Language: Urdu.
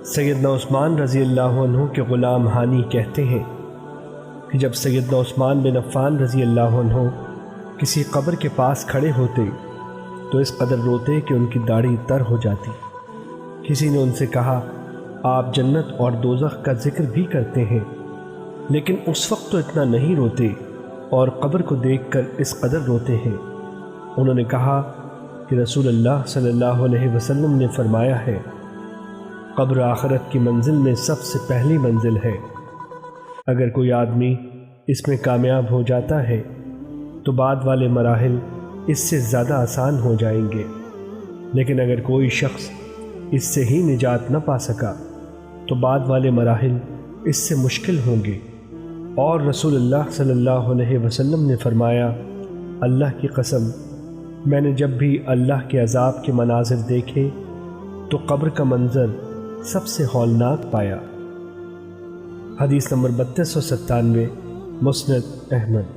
سیدنا عثمان رضی اللہ عنہ کے غلام ہانی کہتے ہیں کہ جب سیدنا عثمان بن عفان رضی اللہ عنہ کسی قبر کے پاس کھڑے ہوتے تو اس قدر روتے کہ ان کی داڑھی تر ہو جاتی۔ کسی نے ان سے کہا، آپ جنت اور دوزخ کا ذکر بھی کرتے ہیں لیکن اس وقت تو اتنا نہیں روتے اور قبر کو دیکھ کر اس قدر روتے ہیں۔ انہوں نے کہا کہ رسول اللہ صلی اللہ علیہ وسلم نے فرمایا ہے، قبر آخرت کی منزل میں سب سے پہلی منزل ہے۔ اگر کوئی آدمی اس میں کامیاب ہو جاتا ہے تو بعد والے مراحل اس سے زیادہ آسان ہو جائیں گے، لیکن اگر کوئی شخص اس سے ہی نجات نہ پا سکا تو بعد والے مراحل اس سے مشکل ہوں گے۔ اور رسول اللہ صلی اللہ علیہ وسلم نے فرمایا، اللہ کی قسم، میں نے جب بھی اللہ کے عذاب کے مناظر دیکھے تو قبر کا منظر سب سے ہولناک پایا۔ حدیث نمبر 3297، مسند احمد۔